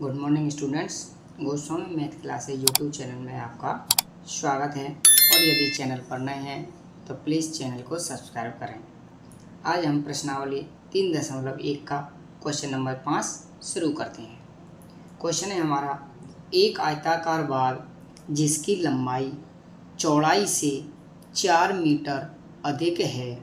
Good morning students, Goswami math classes YouTube channel में आपका स्वागत है। और यदि चैनल पर नए हैं तो प्लीज़ चैनल को सब्सक्राइब करें। आज हम प्रश्नावली 3.1 का क्वेश्चन नंबर 5 शुरू करते हैं। क्वेश्चन है हमारा, एक आयताकार बाग जिसकी लंबाई चौड़ाई से 4 मीटर अधिक है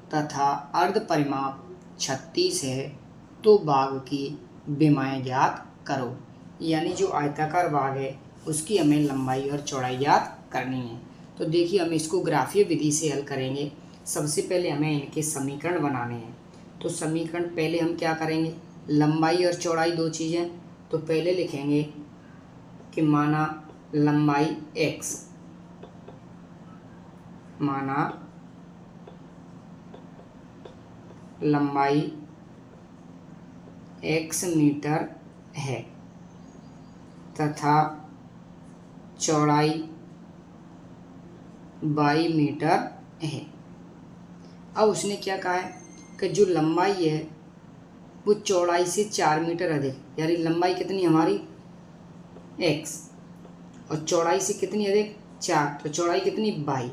तथा अर्ध परिमाप 36 है, तो बाग की विमाएँ ज्ञात करो। यानी जो आयताकार बाग है उसकी हमें लंबाई और चौड़ाई ज्ञात करनी है। तो देखिए, हम इसको ग्राफीय विधि से हल करेंगे। सबसे पहले हमें इनके समीकरण बनाने हैं। तो समीकरण पहले हम क्या करेंगे, लंबाई और चौड़ाई दो चीज़ें। तो पहले लिखेंगे कि माना लंबाई x, माना लंबाई x मीटर है तथा चौड़ाई y मीटर है। अब उसने क्या कहा है कि जो लंबाई है वो चौड़ाई से 4 मीटर अधिक, यानी लंबाई कितनी हमारी x और चौड़ाई से कितनी अधिक 4, तो चौड़ाई कितनी y,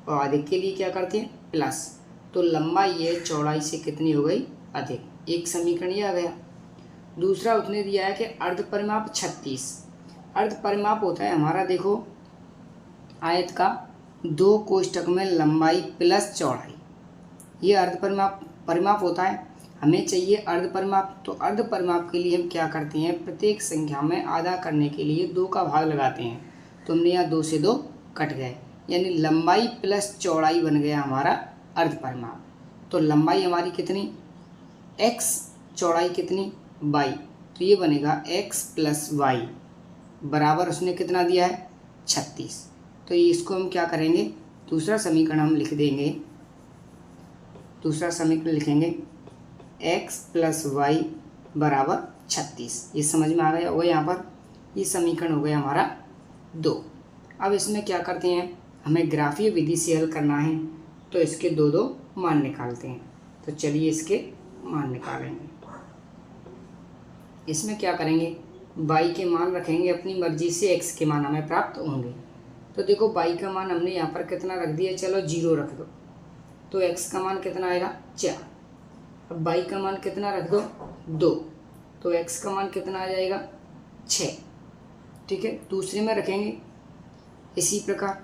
और अधिक के लिए क्या करते हैं प्लस। तो लंबाई है चौड़ाई से कितनी हो गई अधिक, एक समीकरण ये आ गया। दूसरा उसने दिया है कि अर्ध परिमाप 36। अर्ध परिमाप होता है हमारा, देखो, आयत का 2 कोष्ठक में लंबाई प्लस चौड़ाई, ये अर्ध परिमाप होता है। हमें चाहिए अर्ध परिमाप। तो अर्ध परिमाप के लिए हम क्या करते हैं, प्रत्येक संख्या में आधा करने के लिए 2 का भाग लगाते हैं। तो हमने यहाँ 2 से 2 कट गए, यानी लंबाई प्लस चौड़ाई बन गया हमारा अर्ध परिमाप। तो लंबाई हमारी कितनी x, चौड़ाई कितनी y, तो ये बनेगा x प्लस y बराबर उसने कितना दिया है 36। तो ये इसको हम क्या करेंगे, दूसरा समीकरण हम लिख देंगे। दूसरा समीकरण लिखेंगे x प्लस y बराबर 36। ये समझ में आ गया होगा। यहाँ पर ये समीकरण हो गया हमारा 2। अब इसमें क्या करते हैं, हमें ग्राफीय विधि से हल करना है। तो इसके 2 मान निकालते हैं। तो चलिए इसके मान निकालेंगे। इसमें क्या करेंगे, y के मान रखेंगे अपनी मर्जी से, x के मान हमें प्राप्त होंगे। तो देखो y का मान हमने यहाँ पर कितना रख दिया, चलो 0 रख दो, तो x का मान कितना आएगा 4। अब y का मान कितना रख दो 2, तो x का मान कितना आ जाएगा 6। ठीक है, दूसरे में रखेंगे इसी प्रकार।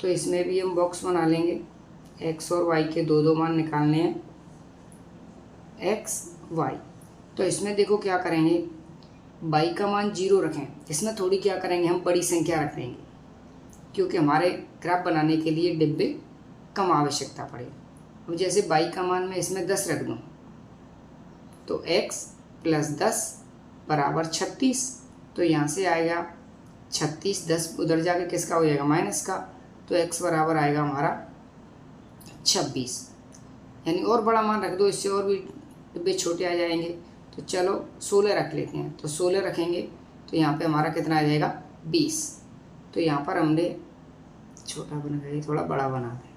तो इसमें भी हम बॉक्स बना लेंगे, x और y के 2 मान निकालने हैं, x y। तो इसमें देखो क्या करेंगे, y का मान 0 रखें। इसमें थोड़ी क्या करेंगे, हम बड़ी संख्या रख देंगे, क्योंकि हमारे ग्राफ बनाने के लिए डिब्बे कम आवश्यकता पड़े। अब जैसे y का मान मैं इसमें 10 रख दूँ, तो x प्लस 10 बराबर 36। तो यहाँ से आएगा 36, 10 उधर जाके किसका हो जाएगा माइनस का, तो x बराबर आएगा हमारा 26। यानी और बड़ा मान रख दो, इससे और भी डिब्बे छोटे आ जाएंगे। तो चलो 16 रख लेते हैं। तो 16 रखेंगे तो यहाँ पे हमारा कितना आ जाएगा 20। तो यहाँ पर हमने छोटा बना गया, थोड़ा बड़ा बना दें।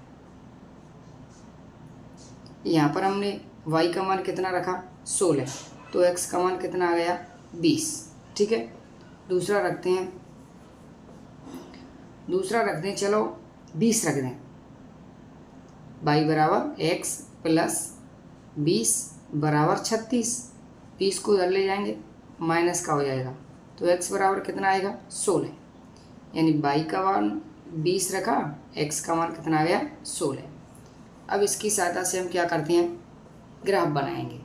यहाँ पर हमने y का मान कितना रखा 16, तो x का मान कितना आ गया 20। ठीक है, दूसरा रखते हैं, चलो 20 रख दें। y बराबर x प्लस 20 बराबर 36। 20 को उधर ले जाएंगे, माइनस का हो जाएगा, तो x बराबर कितना आएगा 16। यानी y का मान 20 रखा, x का मान कितना आ गया 16। अब इसकी सहायता से हम क्या करते हैं, ग्राफ बनाएंगे।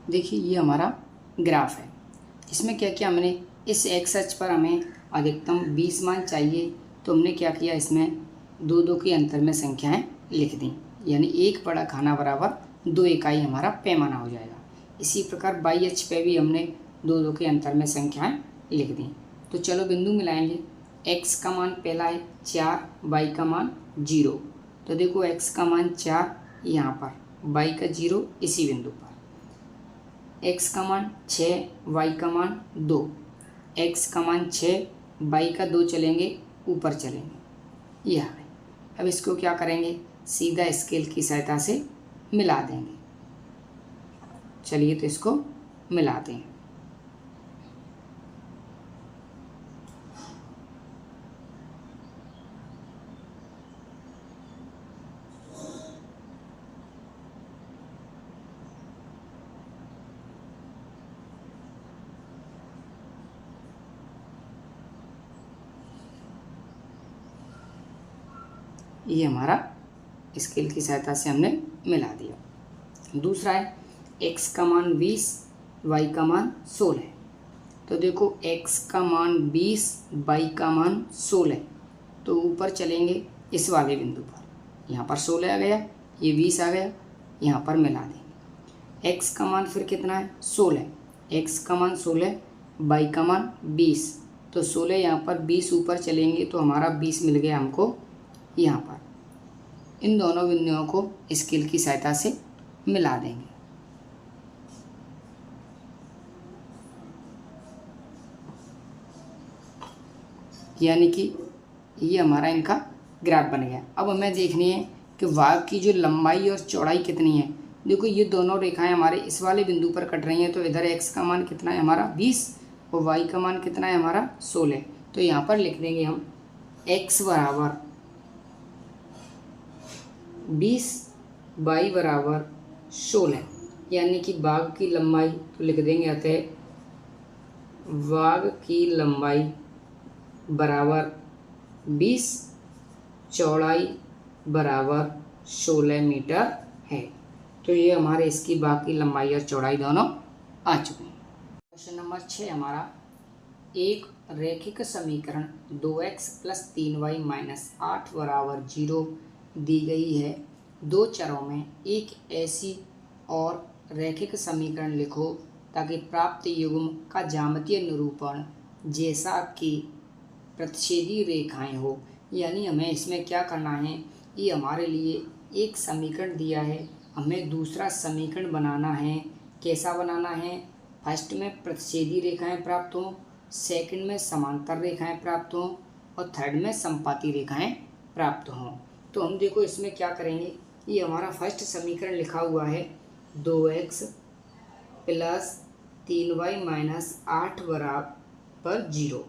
देखिए ये हमारा ग्राफ है। इसमें क्या किया हमने, इस x अक्ष पर हमें अधिकतम 20 मान चाहिए। तो हमने क्या किया, इसमें 2 के अंतर में संख्याएं लिख दी, यानी 1 बड़ा खाना बराबर 2 इकाई हमारा पैमाना हो जाएगा। इसी प्रकार y अक्ष पे भी हमने 2 के अंतर में संख्याएं लिख दी। तो चलो बिंदु मिलाएंगे। x का मान पहला है 4, y का मान 0। तो देखो x का मान 4 यहाँ पर, y का 0 इसी बिंदु पर, x का मान 6, y का मान 2, x का मान 6, y का 2 चलेंगे ऊपर चलेंगे, यह है। अब इसको क्या करेंगे, सीधा स्केल की सहायता से मिला देंगे। चलिए तो इसको मिलाते हैं। ये हमारा स्केल की सहायता से हमने मिला दिया। दूसरा है x का मान 20, y का मान 16। तो देखो x का मान 20, y का मान 16, तो ऊपर चलेंगे इस वाले बिंदु पर, यहाँ पर 16 आ गया, ये 20 आ गया, यहाँ पर मिला देंगे। x का मान फिर कितना है 16, x का मान 16, y का मान 20, तो 16 यहाँ पर, 20 ऊपर चलेंगे तो हमारा 20 मिल गया हमको यहाँ पर। इन दोनों बिंदुओं को स्केल की सहायता से मिला देंगे। यानी कि ये हमारा इनका ग्राफ बन गया। अब हमें देखनी है कि वाग की जो लंबाई और चौड़ाई कितनी है। देखो ये दोनों रेखाएं हमारे इस वाले बिंदु पर कट रही हैं, तो इधर x का मान कितना है हमारा 20 और y का मान कितना है हमारा 16। तो यहाँ पर लिख देंगे हम x बराबर 20, y बराबर 16, यानी कि भाग की लंबाई, तो लिख देंगे अतः भाग की लंबाई बराबर 20, चौड़ाई बराबर 16 मीटर है। तो ये हमारे इसकी भाग की लंबाई और चौड़ाई दोनों आ चुके हैं। क्वेश्चन नंबर 6 हमारा, एक रैखिक समीकरण 2x + 3y - 8 बराबर 0 दी गई है। दो चरों में एक ऐसी और रैखिक समीकरण लिखो ताकि प्राप्त युग्म का ज्यामितीय निरूपण जैसा कि प्रतिच्छेदी रेखाएं हो। यानी हमें इसमें क्या करना है, ये हमारे लिए एक समीकरण दिया है, हमें दूसरा समीकरण बनाना है। कैसा बनाना है, फर्स्ट में प्रतिच्छेदी रेखाएं प्राप्त हों, सेकंड में समांतर रेखाएं प्राप्त हों और थर्ड में समपाती रेखाएं प्राप्त हों। तो हम देखो इसमें क्या करेंगे, ये हमारा फर्स्ट समीकरण लिखा हुआ है 2x + 3y - 8 बराबर 0।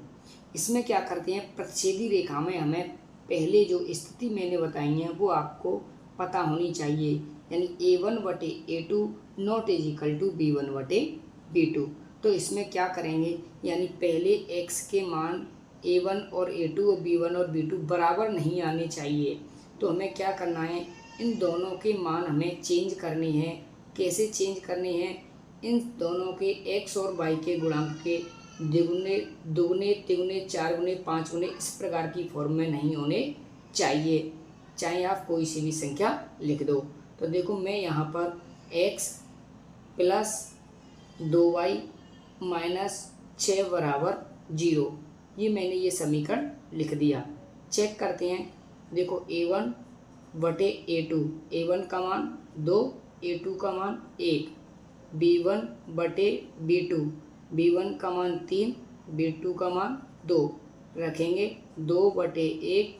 इसमें क्या करते हैं, प्रतिच्छेदी रेखा में हमें पहले जो स्थिति मैंने बताई है वो आपको पता होनी चाहिए, यानी a1/a2 ≠ b1/b2। तो इसमें क्या करेंगे, यानी पहले x के मान a1 और a2 और b1 और b2 बराबर नहीं आने चाहिए। तो हमें क्या करना है, इन दोनों के मान हमें चेंज करने हैं। कैसे चेंज करने हैं, इन दोनों के x और y के गुणांक के द्विगुने, दुगुने, तिगुने, 4 गुने, 5 गुने इस प्रकार की फॉर्म में नहीं होने चाहिए, चाहे आप कोई सी भी संख्या लिख दो। तो देखो मैं यहाँ पर x + 2y - 6 बराबर 0, ये मैंने ये समीकरण लिख दिया। चेक करते हैं, देखो a1/a2, a1 का मान 2, a2 का मान 1, b1/b2, b1 का मान 3, b2 का मान 2 रखेंगे। 2/1,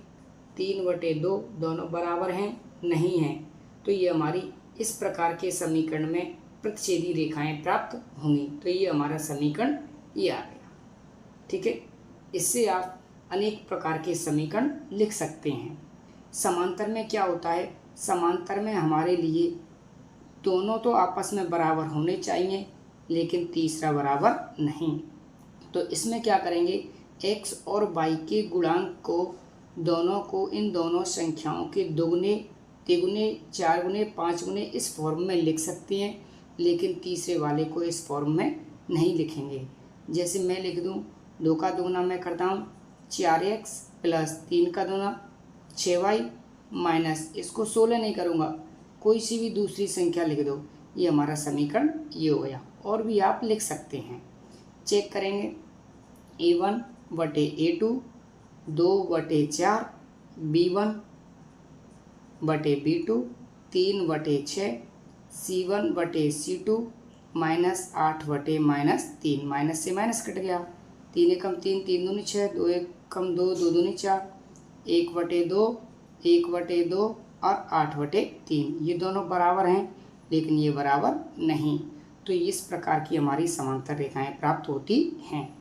3/2 दोनों बराबर हैं, नहीं हैं। तो ये हमारी इस प्रकार के समीकरण में प्रतिच्छेदी रेखाएं प्राप्त होंगी। तो ये हमारा समीकरण ये आ गया। ठीक है, इससे आप अनेक प्रकार के समीकरण लिख सकते हैं। समांतर में क्या होता है, समांतर में हमारे लिए दोनों तो आपस में बराबर होने चाहिए, लेकिन तीसरा बराबर नहीं। तो इसमें क्या करेंगे, x और y के गुणांक को दोनों को इन दोनों संख्याओं के दुगुने, तिगुने, 4 गुने, 5 गुने इस फॉर्म में लिख सकते हैं, लेकिन तीसरे वाले को इस फॉर्म में नहीं लिखेंगे। जैसे मैं लिख दूं, 2 का दुगुना मैं करता हूँ 4x + 3 का दुगुना 6y माइनस, इसको 16 नहीं करूँगा, कोई सी भी दूसरी संख्या लिख दो। ये हमारा समीकरण ये हो गया। और भी आप लिख सकते हैं। चेक करेंगे, a1/a2 2/4, b1/b2 3/6, c1/c2 -8/-3। माइनस से माइनस कट गया, 3 एकम 3, 3 दूनी 6, 2 एकम 2, 2 दूनी 4, 1/2, 1/2 और 8/3। ये दोनों बराबर हैं, लेकिन ये बराबर नहीं। तो इस प्रकार की हमारी समांतर रेखाएं प्राप्त होती हैं।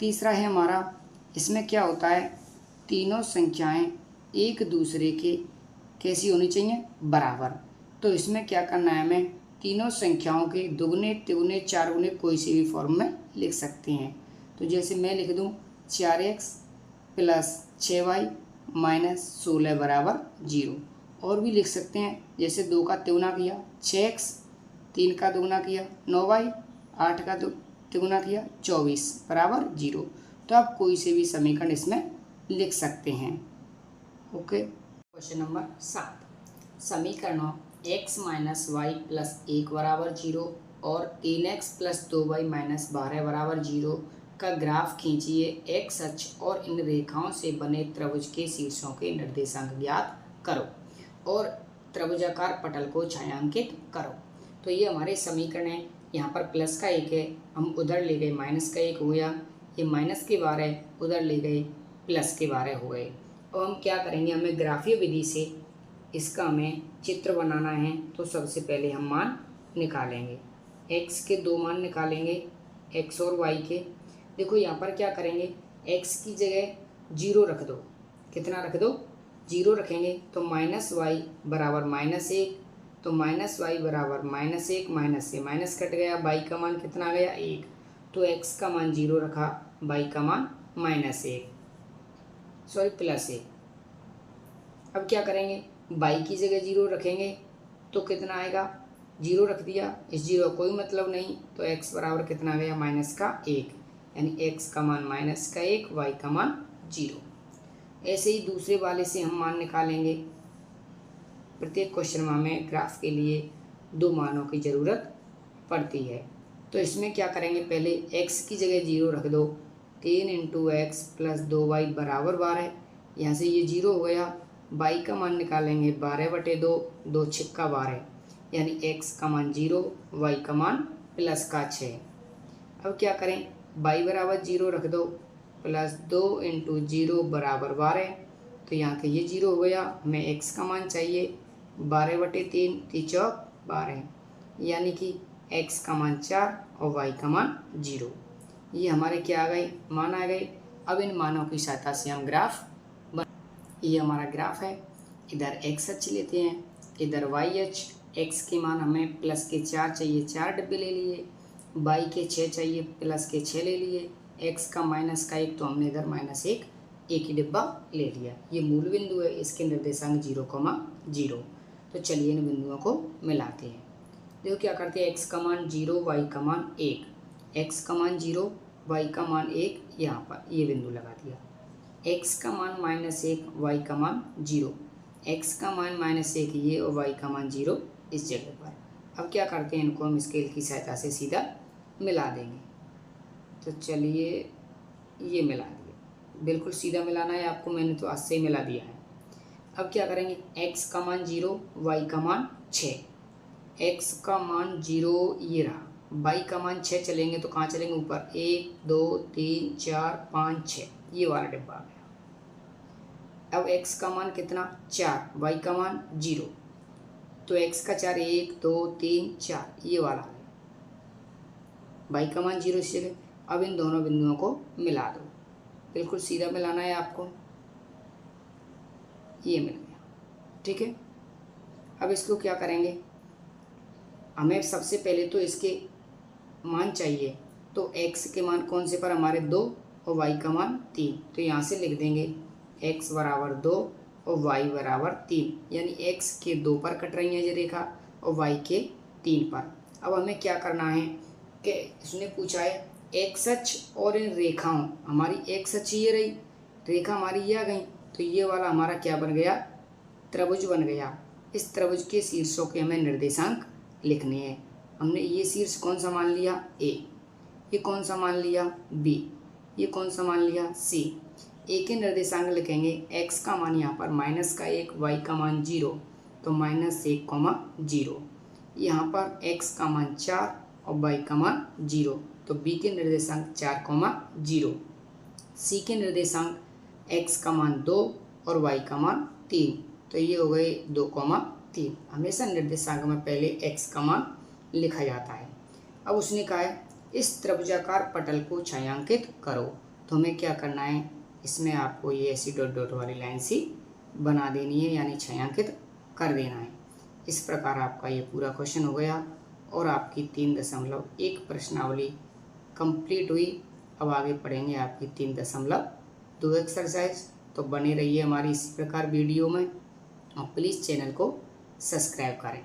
तीसरा है हमारा, इसमें क्या होता है, तीनों संख्याएं एक दूसरे के कैसी होनी चाहिए, बराबर। तो इसमें क्या करना है, हमें तीनों संख्याओं के दुगुने, तिगुने, 4 गुने कोई सी भी फॉर्म में लिख सकते हैं। तो जैसे मैं लिख दूं 4x + 6y -16 बराबर 0। और भी लिख सकते हैं, जैसे 2 का तिगुना किया 6x, 3 का दुगुना किया 9y, 8 का तिगुना किया 24 बराबर 0। तो आप कोई से भी समीकरण इसमें लिख सकते हैं। ओके। क्वेश्चन नंबर 7, समीकरणों x - y + 1 बराबर 0 और 3x + 2y - 12 बराबर 0 का ग्राफ खींचिए। x अक्ष और इन रेखाओं से बने त्रिभुज के शीर्षों के निर्देशांक ज्ञात करो और त्रिभुजाकार पटल को छायांकित करो। तो ये हमारे समीकरण है। यहाँ पर प्लस का 1 है, हम उधर ले गए माइनस का 1 हो गया, ये माइनस के 12 उधर ले गए प्लस के 12 हो गए। और हम क्या करेंगे, हमें ग्राफीय विधि से इसका हमें चित्र बनाना है। तो सबसे पहले हम मान निकालेंगे, x के 2 मान निकालेंगे, x और y के। देखो यहाँ पर क्या करेंगे, x की जगह 0 रख दो। कितना रख दो, 0 रखेंगे तो -y बराबर -1, तो -y बराबर -1, माइनस से माइनस कट गया, y का मान कितना गया 1, तो x का मान 0 रखा, y का मान -1 +1। अब क्या करेंगे, y की जगह 0 रखेंगे तो कितना आएगा, 0 रख दिया, इस 0 कोई मतलब नहीं, तो x बराबर कितना गया -1, यानी x का मान -1, y का मान 0। ऐसे ही दूसरे वाले से हम मान निकालेंगे। प्रत्येक क्वेश्चन में हमें ग्राफ के लिए 2 मानों की ज़रूरत पड़ती है। तो इसमें क्या करेंगे, पहले x की जगह 0 रख दो, 3 × x + 2y बराबर 12। यहाँ से ये 0 हो गया, y का मान निकालेंगे 12/2, 2 × 6 = 12, यानी x का मान 0, y का मान +6। अब क्या करें, y बराबर 0 रख दो, +2 × 0 बराबर 12, तो यहाँ का ये 0 हो गया, हमें x का मान चाहिए 12/3, 3 चौक 12, यानी कि x का मान 4 और y का मान 0। ये हमारे क्या आ गए, मान आ गए। अब इन मानों की सहायता से हम ग्राफ ये हमारा ग्राफ है। इधर x अक्ष लेते हैं, इधर y अक्ष। x के मान हमें प्लस के 4 चाहिए, 4 डब्बे ले लिए, y के 6 चाहिए, प्लस के 6 ले लिए, x का -1, तो हमने इधर -1 एक ही डिब्बा ले लिया। ये मूल बिंदु है, इसके निर्देशांक 0,0। तो चलिए इन बिंदुओं को मिलाते हैं। देखो क्या करते हैं, x का मान 0, y का मान 1, x का मान 0, y का मान 1, यहाँ पर ये बिंदु लगा दिया। x का मान -1, y का मान 0, x का मान -1 ये और y का मान 0 इस जगह पर। अब क्या करते हैं, इनको हम स्केल की सहायता से सीधा मिला देंगे। तो चलिए ये मिला दिया, बिल्कुल सीधा मिलाना है आपको, मैंने तो आज से ही मिला दिया है। अब क्या करेंगे, x का मान 0, y का मान 6, x का मान 0 ये रहा, y का मान 6, चलेंगे तो कहाँ चलेंगे, ऊपर 1 2 3 4 5 6, ये वाला डिब्बा आ गया। अब x का मान कितना 4, y का मान 0, तो x का 4 1 2 3 4, ये वाला है, y का मान 0 इस जगह। अब इन दोनों बिंदुओं को मिला दो, बिल्कुल सीधा मिलाना है आपको, ये मिल गया, ठीक है। अब इसको क्या करेंगे, हमें सबसे पहले तो इसके मान चाहिए, तो x के मान कौन से पर हमारे 2 और y का मान 3, तो यहाँ से लिख देंगे x बराबर 2 और y बराबर 3, यानी x के 2 पर कट रही है ये रेखा और y के 3 पर। अब हमें क्या करना है कि इसने पूछा है x अक्ष और इन रेखाओं, हमारी x अक्ष ये रही, रेखा हमारी ये आ गई, तो ये वाला हमारा क्या बन गया, त्रिभुज बन गया। इस त्रिभुज के शीर्षों के हमें निर्देशांक लिखने हैं। हमने ये शीर्ष कौन सा मान लिया a, ये कौन सा मान लिया b, ये कौन सा मान लिया c। a के निर्देशांक लिखेंगे, x का मान यहाँ पर -1, y का मान 0, तो -1, 0। यहाँ पर x का मान 4 और y का मान 0, तो b के निर्देशांक 4, 0। c के निर्देशांक x का मान 2 और y का मान 3, तो ये हो गए 2, 3। हमेशा निर्देशांक में पहले x का मान लिखा जाता है। अब उसने कहा है इस त्रिभुजाकार पटल को छायांकित करो, तो हमें क्या करना है, इसमें आपको ये ऐसी डॉट डॉट वाली लाइन सी बना देनी है, यानी छायांकित कर देना है। इस प्रकार आपका ये पूरा क्वेश्चन हो गया और आपकी 3.1 प्रश्नावली कंप्लीट हुई। अब आगे पढ़ेंगे आपकी 3.2 एक्सरसाइज। तो बने रहिए हमारी इसी प्रकार वीडियो में और प्लीज़ चैनल को सब्सक्राइब करें।